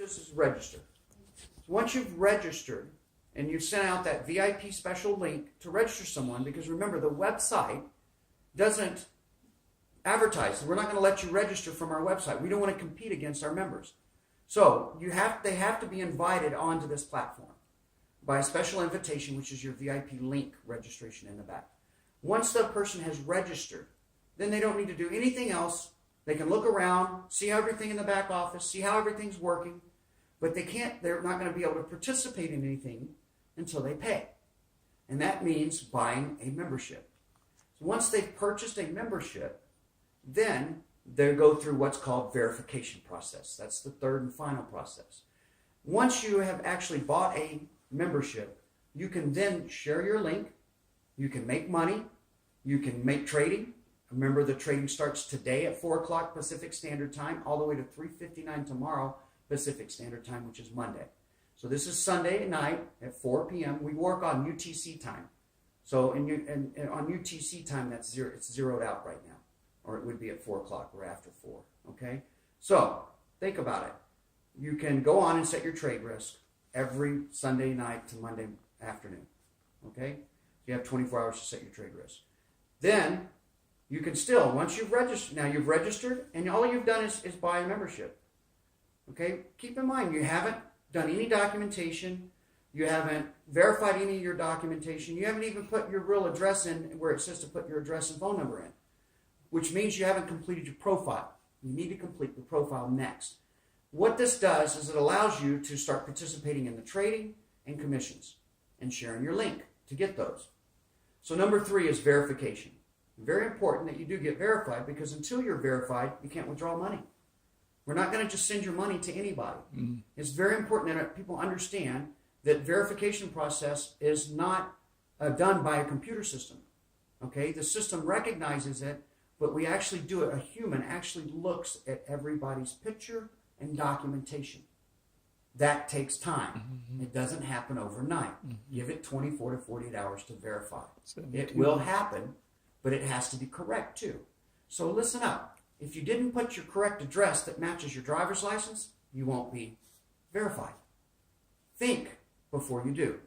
is register. So once you've registered and you've sent out that VIP special link to register someone, because remember, the website doesn't advertise. We're not going to let you register from our website. We don't want to compete against our members. So they have to be invited onto this platform by a special invitation, which is your VIP link registration in the back. Once the person has registered, then they don't need to do anything else. They can look around, see everything in the back office, see how everything's working, but they're not going to be able to participate in anything until they pay. And that means buying a membership. So once they've purchased a membership, then they go through what's called verification process. That's the third and final process. Once you have actually bought a membership, you can then share your link. You can make money. You can make trading. Remember, the trading starts today at 4 o'clock Pacific Standard Time all the way to 3:59 tomorrow Pacific Standard Time, which is Monday. So this is Sunday night at 4 p.m. We work on UTC time. So on UTC time, it's zeroed out right now. Or it would be at 4 o'clock or after 4. Okay? So think about it. You can go on and set your trade risk every Sunday night to Monday afternoon. Okay? You have 24 hours to set your trade risk. Then you can still, once you've registered, now you've registered, and all you've done is buy a membership. Okay? Keep in mind, you haven't done any documentation. You haven't verified any of your documentation. You haven't even put your real address in where it says to put your address and phone number in, which means you haven't completed your profile. You need to complete the profile next. What this does is it allows you to start participating in the trading and commissions and sharing your link to get those. So number 3 is verification. Very important that you do get verified, because until you're verified, you can't withdraw money. We're not going to just send your money to anybody. Mm-hmm. It's very important that people understand that verification process is not done by a computer system. Okay, the system recognizes it, but we actually do it. A human actually looks at everybody's picture and documentation. That takes time. Mm-hmm. It doesn't happen overnight. Mm-hmm. Give it 24 to 48 hours to verify. It will happen, but it has to be correct too. So listen up. If you didn't put your correct address that matches your driver's license, you won't be verified. Think before you do.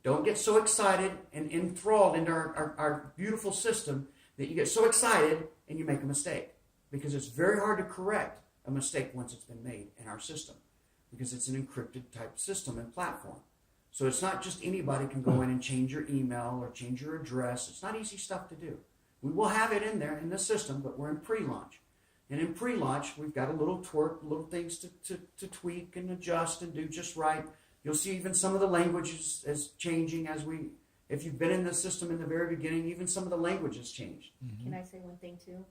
Don't get so excited and enthralled into our beautiful system that you get so excited and you make a mistake. Because it's very hard to correct a mistake once it's been made in our system. Because it's an encrypted type system and platform. So it's not just anybody can go in and change your email or change your address. It's not easy stuff to do. We will have it in there in the system, but we're in pre-launch. And in pre-launch, we've got a little things to tweak and adjust and do just right. You'll see even some of the languages is changing if you've been in the system in the very beginning, even some of the languages changed. Mm-hmm. Can I say one thing too?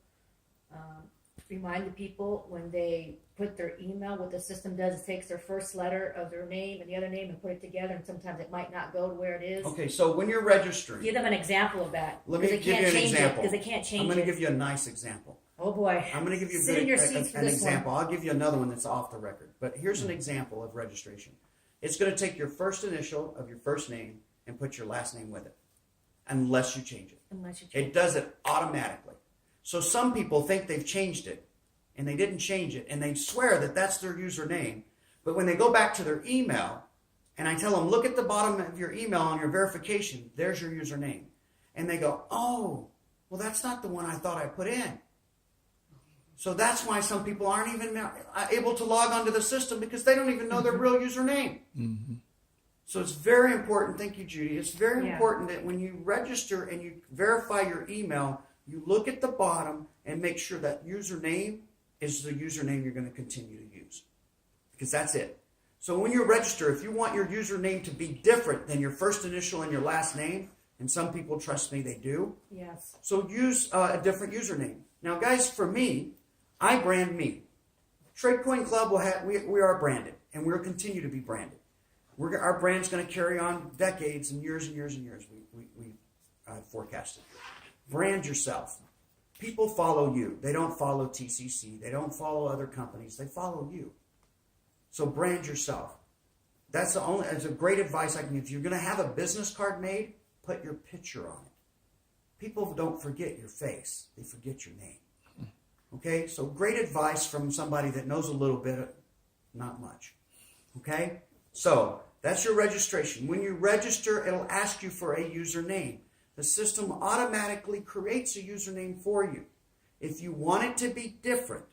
Remind the people when they put their email, what the system does is takes their first letter of their name and the other name and put it together, and sometimes it might not go to where it is. Okay, so when you're registering, give them an example of that. Let me give you an example. Because they can't change it. I'm going to give you a nice example. Oh boy. I'm going to give you an example. I'll give you another one that's off the record. But here's an example of registration. It's going to take your first initial of your first name and put your last name with it. Unless you change it. It does it automatically. So some people think they've changed it, and they didn't change it, and they swear that that's their username. But when they go back to their email, and I tell them, look at the bottom of your email on your verification, there's your username. And they go, oh, well, that's not the one I thought I put in. So that's why some people aren't even able to log onto the system, because they don't even know their real username. Mm-hmm. So it's very important. Thank you, Judy. It's very important that when you register and you verify your email, you look at the bottom and make sure that username is the username you're going to continue to use. Because that's it. So when you register, if you want your username to be different than your first initial and your last name, and some people, trust me, they do. Yes. So use a different username. Now, guys, for me, I brand me. TradeCoin Club, we are branded, and we'll continue to be branded. Our brand's going to carry on decades and years and years and years. We forecasted. Brand yourself. People follow you. They don't follow TCC. They don't follow other companies. They follow you. So brand yourself. That's a great advice I can give. If you're going to have a business card made, put your picture on it. People don't forget your face. They forget your name. Okay? So great advice from somebody that knows a little bit, not much. Okay? So that's your registration. When you register, it'll ask you for a username. The system automatically creates a username for you. If you want it to be different,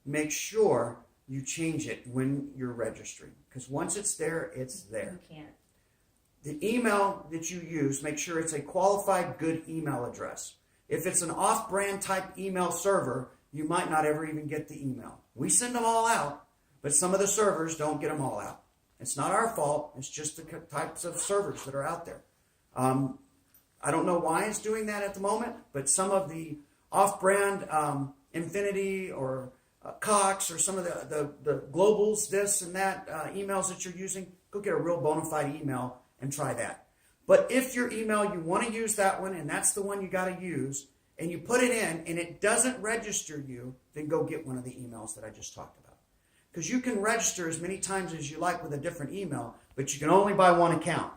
make sure you change it when you're registering. Because once it's there, it's there. You can't. The email that you use, make sure it's a qualified, good email address. If it's an off-brand type email server, you might not ever even get the email. We send them all out, but some of the servers don't get them all out. It's not our fault. It's just the types of servers that are out there. I don't know why it's doing that at the moment, but some of the off-brand Infinity or Cox or some of the globals, this and that emails that you're using, go get a real bona fide email and try that. But if your email, you want to use that one, and that's the one you got to use, and you put it in, and it doesn't register you, then go get one of the emails that I just talked about. Because you can register as many times as you like with a different email, but you can only buy one account.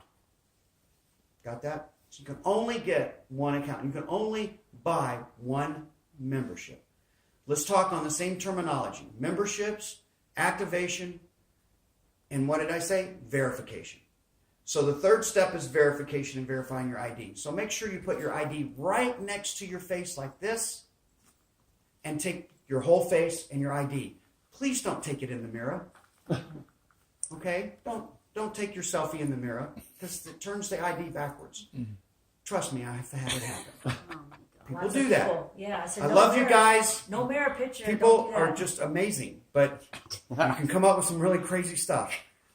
Got that? So you can only get one account. You can only buy one membership. Let's talk on the same terminology. Memberships, activation, and what did I say? Verification. So the third step is verification and verifying your ID. So make sure you put your ID right next to your face like this and take your whole face and your ID. Please don't take it in the mirror. Okay? Don't take your selfie in the mirror because it turns the ID backwards. Mm-hmm. Trust me, I've had it happen. Oh my God. People do that. People. Yeah, I love you guys. No mirror picture. People are just amazing, but you can come up with some really crazy stuff.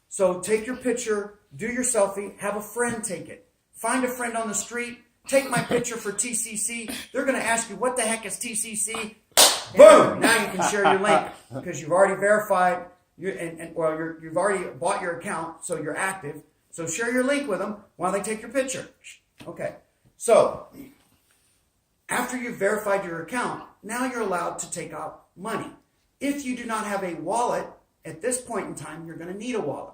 So take your picture, do your selfie, have a friend take it. Find a friend on the street, take my picture for TCC. They're going to ask you, what the heck is TCC? Boom! Now you can share your link because you've already verified, you've already bought your account, so you're active. So share your link with them while they take your picture. Okay. So after you've verified your account, now you're allowed to take out money. If you do not have a wallet, at this point in time, you're going to need a wallet.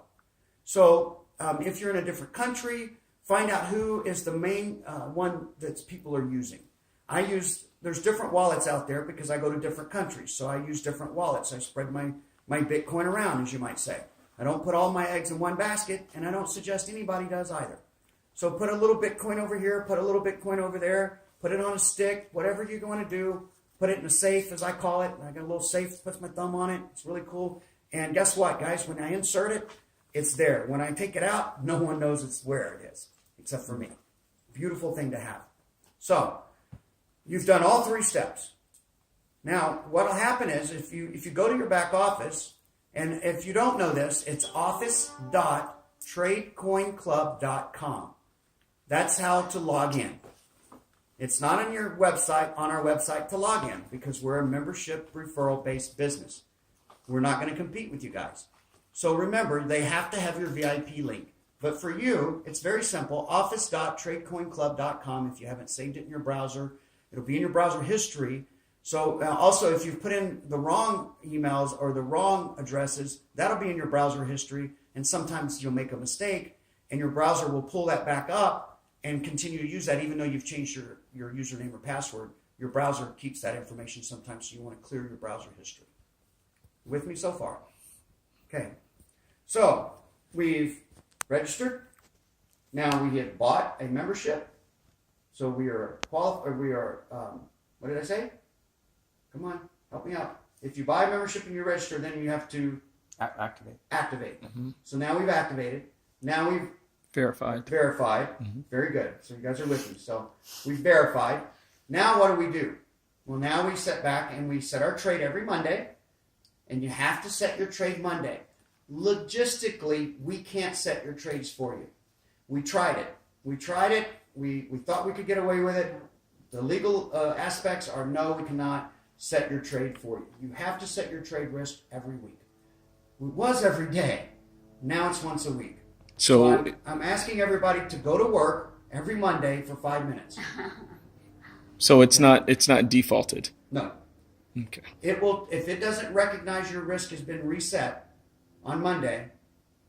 So if you're in a different country, find out who is the main one that people are using. There's different wallets out there because I go to different countries. So I use different wallets. I spread my Bitcoin around, as you might say. I don't put all my eggs in one basket, and I don't suggest anybody does either. So put a little Bitcoin over here, put a little Bitcoin over there, put it on a stick, whatever you're going to do. Put it in a safe, as I call it. I got a little safe, puts my thumb on it. It's really cool. And guess what, guys? When I insert it, it's there. When I take it out, no one knows it's where it is, except for me. Beautiful thing to have. So, you've done all three steps. Now, what will happen is, if you go to your back office, and if you don't know this, it's office.tradecoinclub.com. That's how to log in. It's not on your website, on our website to log in, because we're a membership referral-based business. We're not going to compete with you guys. So remember, they have to have your VIP link. But for you, it's very simple. Office.tradecoinclub.com. If you haven't saved it in your browser, it'll be in your browser history. So also, if you've put in the wrong emails or the wrong addresses, that'll be in your browser history. And sometimes you'll make a mistake, and your browser will pull that back up and continue to use that even though you've changed your username or password. Your browser keeps that information sometimes, so you want to clear your browser history. With me so far? Okay. So, we've registered. Now we have bought a membership. So we are what did I say? Come on, help me out. If you buy a membership and you register, then you have to activate. Mm-hmm. So now we've activated. Now we've verified. Mm-hmm. Very good. So you guys are with me. So we've verified. Now what do? Well, now we sit back and we set our trade every Monday. And you have to set your trade Monday. Logistically, we can't set your trades for you. We tried it. We thought we could get away with it. The legal aspects are no, we cannot set your trade for you. You have to set your trade risk every week. It was every day. Now it's once a week. So I'm asking everybody to go to work every Monday for 5 minutes. So it's not defaulted. No. Okay. It will, if it doesn't recognize your risk has been reset on Monday,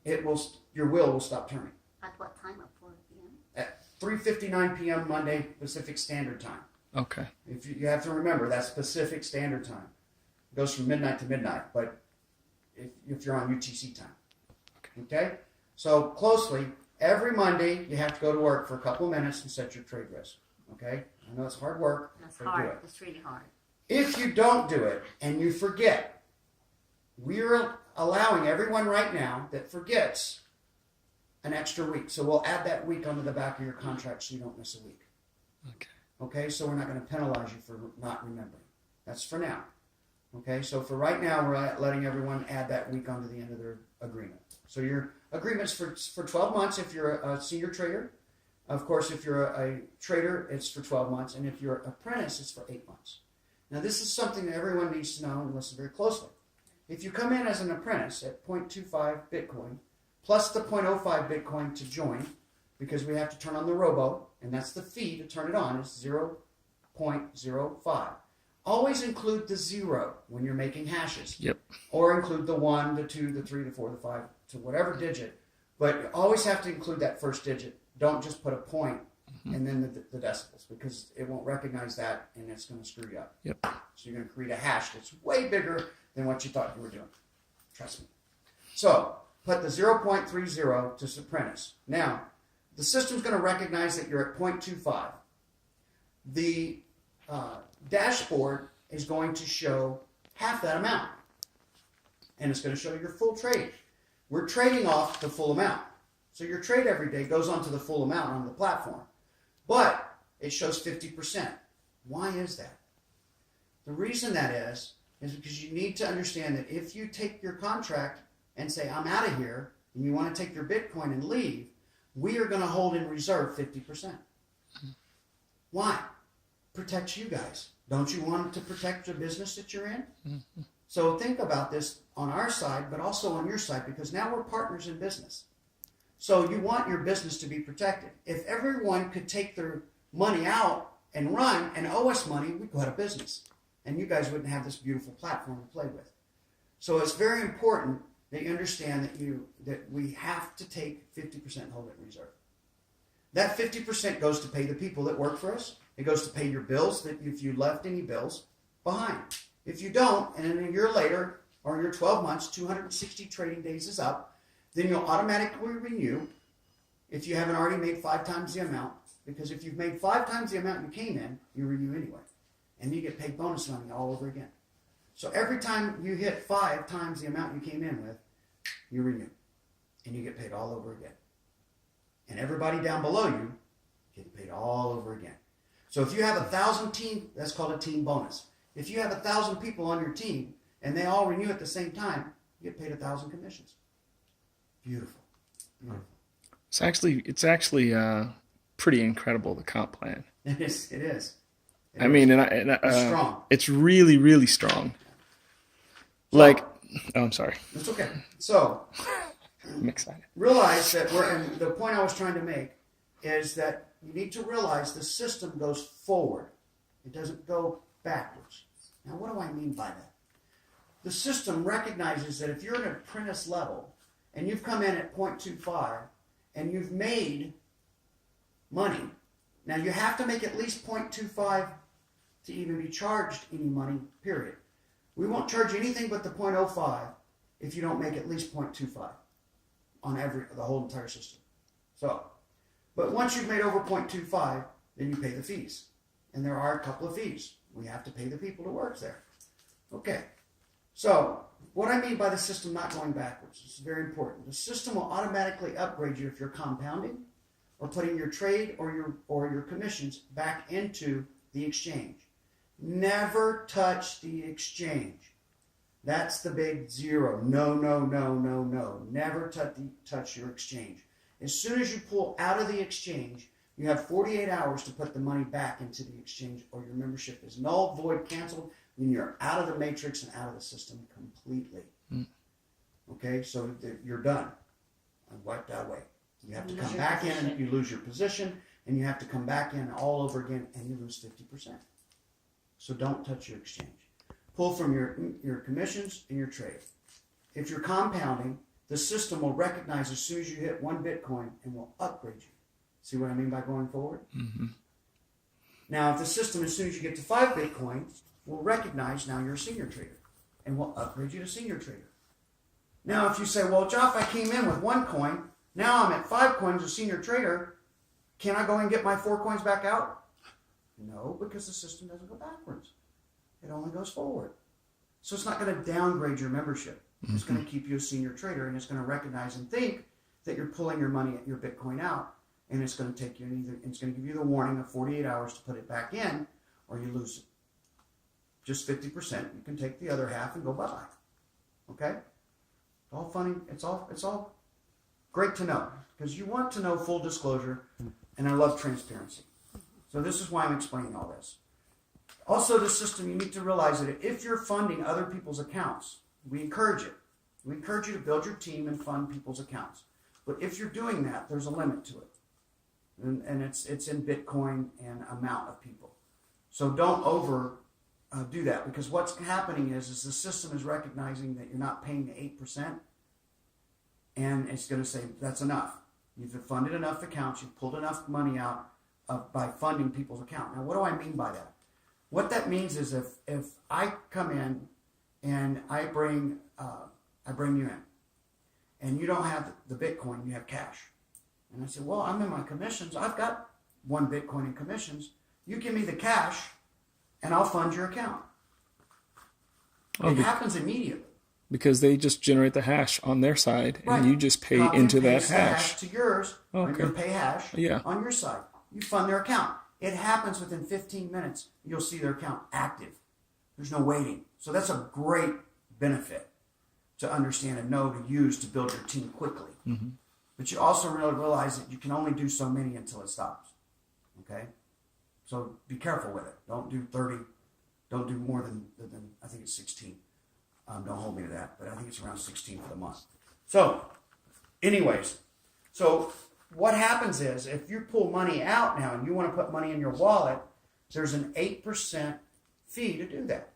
your wheel will stop turning. At what time? At 4 p.m.? At 3:59 p.m. Monday Pacific Standard Time. Okay. If you have to remember, that's Pacific Standard Time. It goes from midnight to midnight, but if you're on UTC time. Okay? So closely, every Monday you have to go to work for a couple of minutes and set your trade risk. Okay? I know it's hard work, That's but do hard. it. It's really hard. If you don't do it and you forget, we're allowing everyone right now that forgets an extra week. So we'll add that week onto the back of your contract so you don't miss a week. Okay. Okay, so we're not going to penalize you for not remembering. That's for now. Okay, so for right now, we're letting everyone add that week onto the end of their agreement. So your agreement's for 12 months if you're a senior trader. Of course, if you're a trader, it's for 12 months. And if you're an apprentice, it's for 8 months. Now, this is something that everyone needs to know and listen very closely. If you come in as an apprentice at 0.25 Bitcoin, plus the 0.05 Bitcoin to join, because we have to turn on the robo, and that's the fee to turn it on, is 0.05. Always include the 0 when you're making hashes. Yep. Or include the 1, the 2, the 3, the 4, the 5, to whatever digit. But you always have to include that first digit. Don't just put a point and then the decimals, because it won't recognize that and it's going to screw you up. Yep. So you're going to create a hash that's way bigger than what you thought you were doing. Trust me. So put the 0.30 to apprentice. Now, the system's going to recognize that you're at 0.25. The dashboard is going to show half that amount. And it's going to show your full trade. We're trading off the full amount. So your trade every day goes onto the full amount on the platform. But it shows 50%. Why is that? The reason that is because you need to understand that if you take your contract and say, I'm out of here, and you want to take your Bitcoin and leave, we are going to hold in reserve 50%. Why? Protects you guys. Don't you want to protect the business that you're in? So think about this on our side, but also on your side, because now we're partners in business. So you want your business to be protected. If everyone could take their money out and run and owe us money, we'd go out of business. And you guys wouldn't have this beautiful platform to play with. So it's very important that you understand that we have to take 50% and hold it in reserve. That 50% goes to pay the people that work for us. It goes to pay your bills, that if you left any bills behind. If you don't, and then a year later, or your 12 months, 260 trading days is up, then you'll automatically renew if you haven't already made 5 times the amount. Because if you've made 5 times the amount you came in, you renew anyway. And you get paid bonus money all over again. So every time you hit 5 times the amount you came in with, you renew. And you get paid all over again. And everybody down below you get paid all over again. So if you have 1,000 team, that's called a team bonus. If you have 1,000 people on your team and they all renew at the same time, you get paid 1,000 commissions. Beautiful. Beautiful. It's actually pretty incredible, the comp plan. It is. It's strong. It's really, really strong. So, I'm sorry. It's okay. So I'm excited. realize that and the point I was trying to make is that you need to realize the system goes forward. It doesn't go backwards. Now, what do I mean by that? The system recognizes that if you're at an apprentice level and you've come in at 0.25 and you've made money, now you have to make at least 0.25 to even be charged any money, period. We won't charge anything but the 0.05 if you don't make at least 0.25 on the whole entire system. So, but once you've made over 0.25, then you pay the fees. And there are a couple of fees. We have to pay the people to work there. Okay. So, what I mean by the system not going backwards is very important. The system will automatically upgrade you if you're compounding or putting your trade or your commissions back into the exchange. Never touch the exchange. That's the big 0. No. Never touch your exchange. As soon as you pull out of the exchange, you have 48 hours to put the money back into the exchange, or your membership is null, void, canceled, and you're out of the matrix and out of the system completely. Okay, so you're done. And wiped that way. You have to come back in and you lose your position, and you have to come back in all over again, and you lose 50%. So don't touch your exchange. Pull from your commissions and your trade. If you're compounding, the system will recognize as soon as you hit 1 Bitcoin and will upgrade you. See what I mean by going forward? Mm-hmm. Now, if the system, as soon as you get to 5 Bitcoin, will recognize now you're a senior trader and will upgrade you to senior trader. Now, if you say, well, Joff, I came in with 1 coin. Now I'm at 5 coins, a senior trader. Can I go and get my 4 coins back out? No, because the system doesn't go backwards. It only goes forward. So it's not going to downgrade your membership. It's going to keep you a senior trader, and it's going to recognize and think that you're pulling your money, your Bitcoin out, and it's going to take you it's going to give you the warning of 48 hours to put it back in, or you lose it. Just 50%. You can take the other half and go bye-bye. Okay? All funny. It's all great to know, because you want to know full disclosure, and I love transparency. So this is why I'm explaining all this. Also, the system, you need to realize that if you're funding other people's accounts, we encourage it. We encourage you to build your team and fund people's accounts. But if you're doing that, there's a limit to it. And it's in Bitcoin and amount of people. So don't do that, because what's happening is the system is recognizing that you're not paying the 8%, and it's going to say that's enough. You've funded enough accounts, you've pulled enough money out by funding people's account. Now, what do I mean by that? What that means is if I come in and I bring you in, and you don't have the Bitcoin, you have cash. And I say, well, I'm in my commissions. I've got 1 Bitcoin in commissions. You give me the cash, and I'll fund your account. It happens immediately. Because they just generate the hash on their side, Right. and you just pay Copy into and that paste the hash. to yours, and Okay. you pay hash Yeah. on your side. You fund their account. It happens within 15 minutes. You'll see their account active. There's no waiting. So that's a great benefit to understand and know to use to build your team quickly. Mm-hmm. But you also really realize that you can only do so many until it stops. Okay? So be careful with it. Don't do 30. Don't do more than I think it's 16. Don't hold me to that, but I think it's around 16 for the month. So, anyways, so what happens is if you pull money out now and you want to put money in your wallet, there's an 8% fee to do that.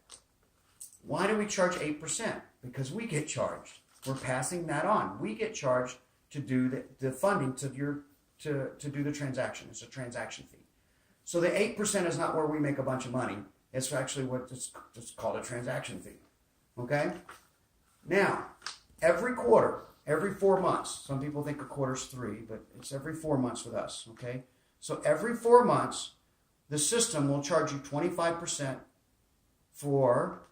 Why do we charge 8%? Because we get charged. We're passing that on. We get charged to do the funding to do the transaction. It's a transaction fee. So the 8% is not where we make a bunch of money. It's actually what it's called a transaction fee. Okay? Now, every quarter, every 4 months, some people think a quarter's 3, but it's every 4 months with us. Okay? So every 4 months, the system will charge you 25% for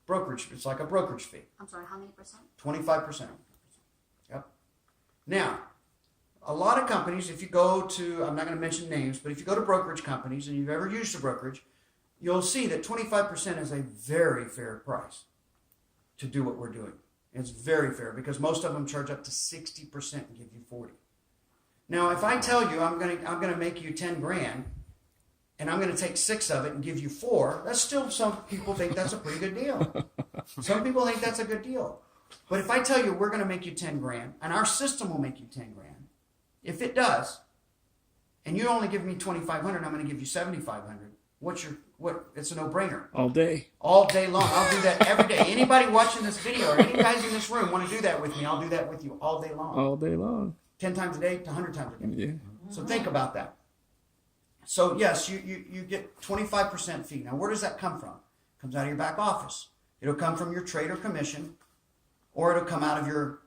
brokerage. It's like a brokerage fee. I'm sorry, how many percent? 25%. Yep. Now, a lot of companies, if you go to, I'm not going to mention names, but if you go to brokerage companies and you've ever used a brokerage, you'll see that 25% is a very fair price to do what we're doing. It's very fair because most of them charge up to 60% and give you 40. Now, if I tell you I'm going to make you 10 grand and I'm going to take 6 of it and give you 4, that's still, some people think that's a pretty good deal. Some people think that's a good deal. But if I tell you we're going to make you 10 grand and our system will make you 10 grand, if it does, and you only give me 2,500, I'm going to give you 7,500. It's a no-brainer. All day. All day long. I'll do that every day. Anybody watching this video or any guys in this room want to do that with me, I'll do that with you all day long. All day long. 10 times a day to 100 times a day. Yeah. So think about that. So yes, you get 25% fee. Now where does that come from? It comes out of your back office. It'll come from your trader commission, or it'll come out of your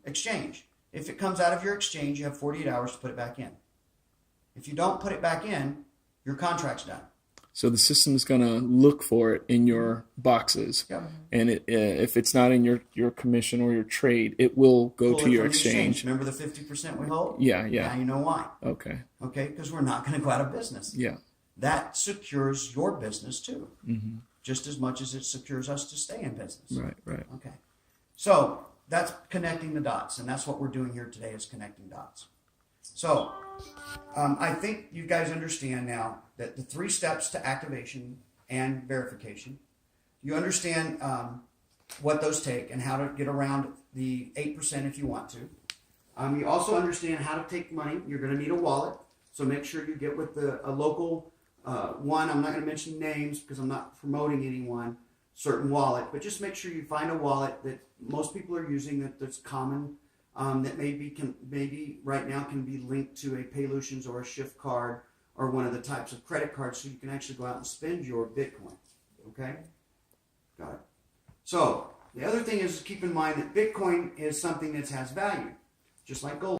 exchange. If it comes out of your exchange, you have 48 hours to put it back in. If you don't put it back in, your contract's done. So the system is going to look for it in your boxes. Yep. And if it's not in your commission or your trade, it will go Pull to it your from the exchange. Remember the 50% we hold? Yeah. Now you know why. Okay. Okay? Because we're not going to go out of business. Yeah. That secures your business too. Mm-hmm. Just as much as it secures us to stay in business. Right. Okay. So that's connecting the dots, and that's what we're doing here today is connecting dots. So I think you guys understand now that the 3 steps to activation and verification, you understand what those take and how to get around the 8% if you want to. You also understand how to take money. You're going to need a wallet, so make sure you get with a local one. I'm not going to mention names because I'm not promoting anyone, certain wallet, but just make sure you find a wallet that most people are using that's common, that maybe right now can be linked to a Paylocians or a Shift card or one of the types of credit cards, so you can actually go out and spend your Bitcoin. Okay? Got it. So The other thing is keep in mind that Bitcoin is something that has value, just like gold.